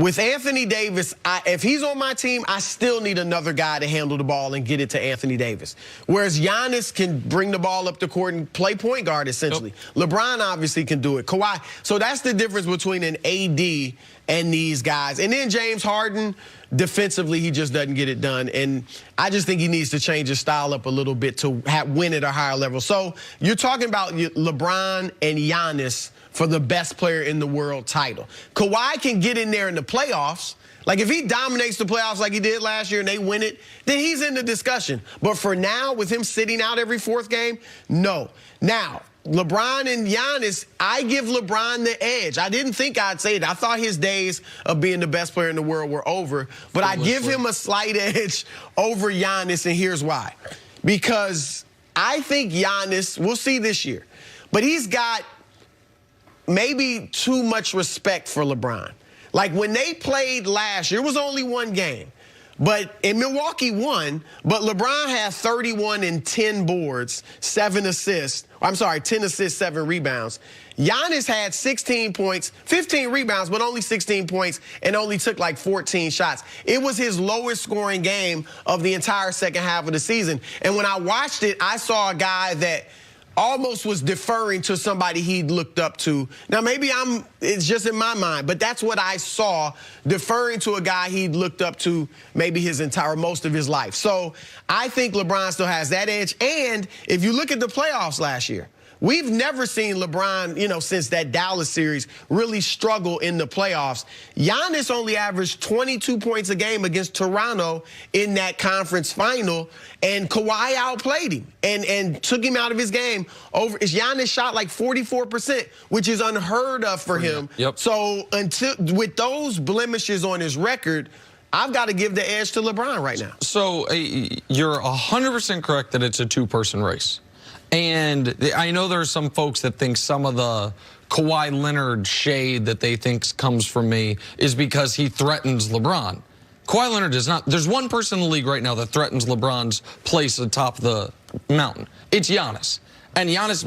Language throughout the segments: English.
With Anthony Davis, if he's on my team, I still need another guy to handle the ball and get it to Anthony Davis. Whereas Giannis can bring the ball up the court and play point guard, essentially. Yep. LeBron obviously can do it. Kawhi. So that's the difference between an AD and these guys. And then James Harden, defensively, he just doesn't get it done. And I just think he needs to change his style up a little bit to win at a higher level. So you're talking about LeBron and Giannis for the best player in the world title. Kawhi can get in there in the playoffs. Like, if he dominates the playoffs like he did last year and they win it, then he's in the discussion. But for now, with him sitting out every fourth game, no. Now, LeBron and Giannis, I give LeBron the edge. I didn't think I'd say it. I thought his days of being the best player in the world were over. But I give him a slight edge over Giannis, and here's why. Because I think Giannis, we'll see this year, but he's got maybe too much respect for LeBron. Like, when they played last year, it was only one game. And Milwaukee won, but LeBron had 31 and 10 boards, 7 assists. I'm sorry, 10 assists, 7 rebounds. Giannis had 16 points, 15 rebounds, but only 16 points, and only took like 14 shots. It was his lowest scoring game of the entire second half of the season. And when I watched it, I saw a guy that almost was deferring to somebody he'd looked up to. Now, maybe it's just in my mind, but that's what I saw, deferring to a guy he'd looked up to maybe most of his life. So I think LeBron still has that edge. And if you look at the playoffs last year, we've never seen LeBron, since that Dallas series, really struggle in the playoffs. Giannis only averaged 22 points a game against Toronto in that conference final, and Kawhi outplayed him and took him out of his game. Giannis shot like 44%, which is unheard of for him. Yep. So with those blemishes on his record, I've got to give the edge to LeBron right now. So you're 100% correct that it's a two-person race. And I know there are some folks that think some of the Kawhi Leonard shade that they think comes from me is because he threatens LeBron. Kawhi Leonard does not. There's one person in the league right now that threatens LeBron's place atop the mountain. It's Giannis. And Giannis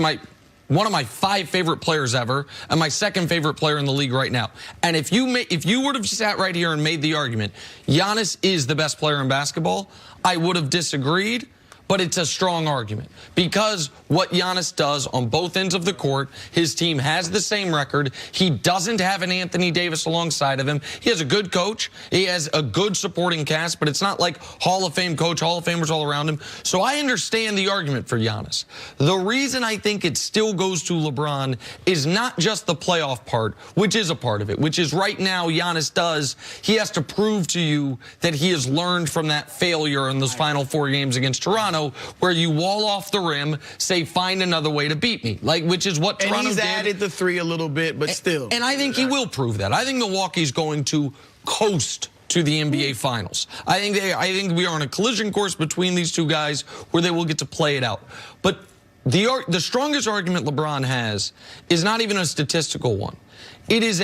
one of my 5 favorite players ever, and my 2nd favorite player in the league right now. And if you would have sat right here and made the argument, Giannis is the best player in basketball, I would have disagreed. But it's a strong argument because what Giannis does on both ends of the court, his team has the same record. He doesn't have an Anthony Davis alongside of him. He has a good coach. He has a good supporting cast, but it's not like Hall of Fame coach, Hall of Famers all around him. So I understand the argument for Giannis. The reason I think it still goes to LeBron is not just the playoff part, which is a part of it, which is right now Giannis he has to prove to you that he has learned from that failure in those final 4 games against Toronto, where you wall off the rim, say, find another way to beat me, which is what Toronto did. And he's added the 3 a little bit, but still. And I think he will prove that. I think Milwaukee's going to coast to the NBA Finals. I think we are on a collision course between these two guys where they will get to play it out. But the strongest argument LeBron has is not even a statistical one. It is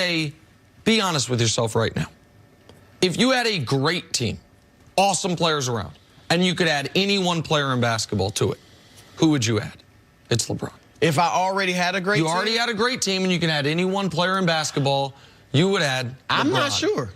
be honest with yourself right now. If you had a great team, awesome players around, and you could add any one player in basketball to it, who would you add? It's LeBron. If I already had a great team? You already had a great team, and you can add any one player in basketball, you would add LeBron. I'm not sure.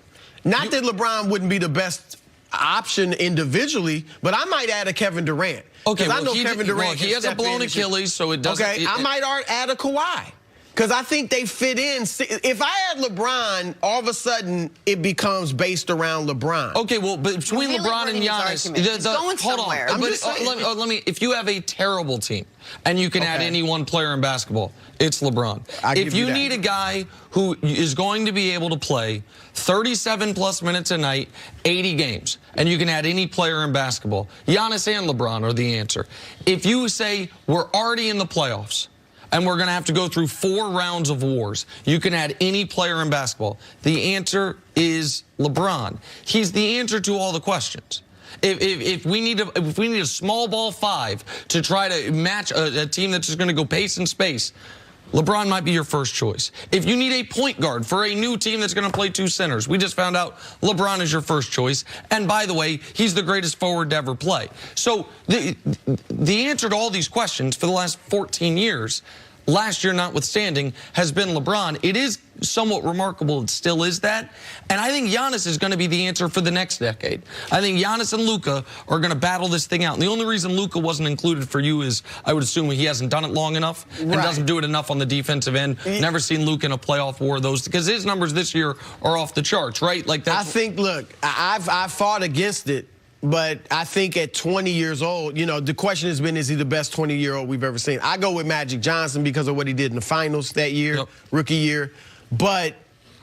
Not that LeBron wouldn't be the best option individually, but I might add a Kevin Durant. Okay, I know Kevin Durant he has a blown Achilles, so it doesn't. Okay, I might add a Kawhi. Because I think they fit in. If I had LeBron, all of a sudden it becomes based around LeBron. Okay, well, but between LeBron and Giannis, hold on. If you have a terrible team and you can add any one player in basketball, it's LeBron. If you need a guy who is going to be able to play 37+ minutes a night, 80 games, and you can add any player in basketball, Giannis and LeBron are the answer. If you say we're already in the playoffs, and we're going to have to go through 4 rounds of wars, you can add any player in basketball, the answer is LeBron. He's the answer to all the questions. If we need a small ball 5 to try to match a team that's just going to go pace and space, LeBron might be your first choice. If you need a point guard for a new team that's going to play 2 centers, we just found out LeBron is your first choice. And by the way, he's the greatest forward to ever play. So the answer to all these questions for the last 14 years, last year notwithstanding, has been LeBron. It is somewhat remarkable it still is that. And I think Giannis is going to be the answer for the next decade. I think Giannis and Luka are going to battle this thing out. And the only reason Luka wasn't included for you is I would assume he hasn't done it long enough and doesn't do it enough on the defensive end. Never seen Luka in a playoff war, those, because his numbers this year are off the charts, right? Like that's, I think, look, I've fought against it. But I think at 20 years old, you know, the question has been, is he the best 20-year-old we've ever seen? I go with Magic Johnson because of what he did in the finals that year, rookie year. But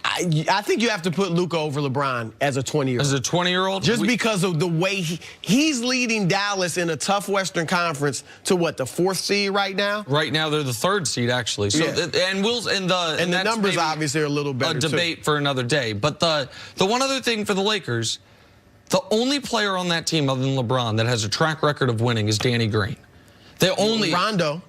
I think you have to put Luka over LeBron as a 20-year-old. As a 20-year-old? Just because of the way he's leading Dallas in a tough Western Conference to what, the 4th seed right now? Right now they're the 3rd seed actually. So and the numbers obviously are a little better. A debate for another day. But the one other thing for the Lakers, the only player on that team other than LeBron that has a track record of winning is Danny Green. The only Rondo.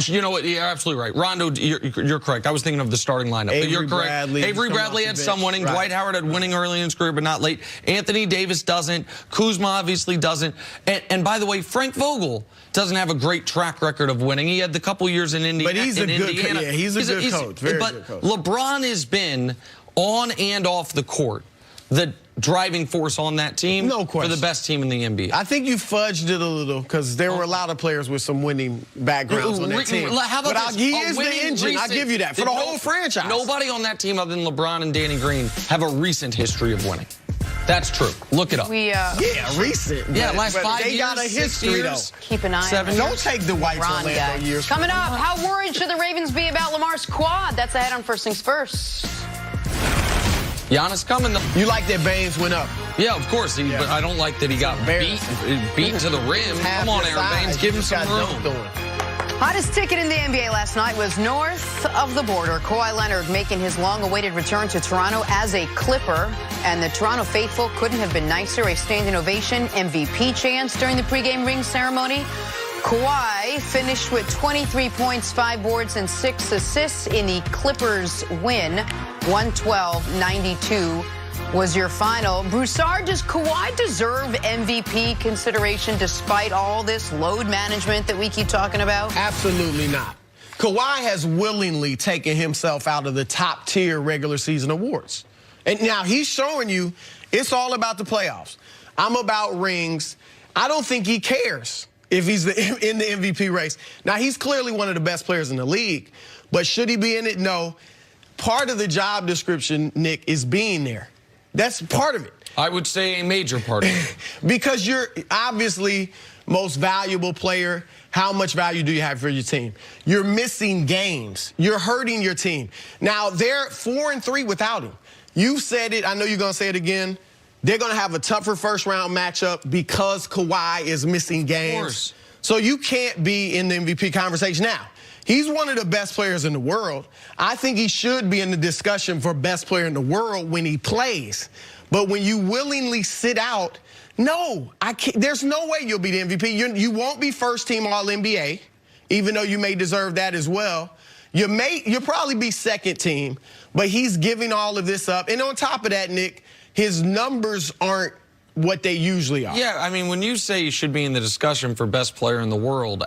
You know what? You're absolutely right. Rondo, you're correct. I was thinking of the starting lineup. But you're correct. Avery Bradley had some winning. Dwight Howard had winning early in his career, but not late. Anthony Davis doesn't. Kuzma obviously doesn't. And by the way, Frank Vogel doesn't have a great track record of winning. He had the couple years in Indiana. But he's a good coach. Yeah, he's a good coach. Very good coach. LeBron has been on and off the court the driving force on that team for the best team in the NBA. I think you fudged it a little because there were a lot of players with some winning backgrounds on that team. How about this? He is the engine. I'll give you that. For the whole franchise. Nobody on that team other than LeBron and Danny Green have a recent history of winning. That's true. Look it up. Yeah, recent. Yeah, last 5 years. They got a history, though. Keep an eye on it. Don't take the White Orlando years. Coming up, how worried should the Ravens be about Lamar's quad? That's ahead on First Things First. Giannis coming, though. You like that Baines went up? Yeah, of course. But I don't like that he got beat to the rim. Come on, Aaron Baines. Give him some room. Hottest ticket in the NBA last night was north of the border. Kawhi Leonard making his long-awaited return to Toronto as a Clipper. And the Toronto faithful couldn't have been nicer. A standing ovation, MVP chants during the pregame ring ceremony. Kawhi finished with 23 points, 5 boards, and 6 assists in the Clippers' win. 112-92 was your final. Broussard, does Kawhi deserve MVP consideration despite all this load management that we keep talking about? Absolutely not. Kawhi has willingly taken himself out of the top-tier regular season awards. And now he's showing you it's all about the playoffs. I'm about rings. I don't think he cares if he's in the MVP race. Now, he's clearly one of the best players in the league, but should he be in it? No. Part of the job description, Nick, is being there. That's part of it. I would say a major part of it. Because you're obviously most valuable player. How much value do you have for your team? You're missing games. You're hurting your team. Now, they're 4-3 without him. You said it. I know you're going to say it again. They're going to have a tougher first-round matchup because Kawhi is missing games. Of course. So you can't be in the MVP conversation. Now, he's one of the best players in the world. I think he should be in the discussion for best player in the world when he plays. But when you willingly sit out, no, I can't. There's no way you'll be the MVP. You won't be first-team All-NBA, even though you may deserve that as well. You'll probably be second team, but he's giving all of this up. And on top of that, Nick, his numbers aren't what they usually are. Yeah, I mean, when you say you should be in the discussion for best player in the world,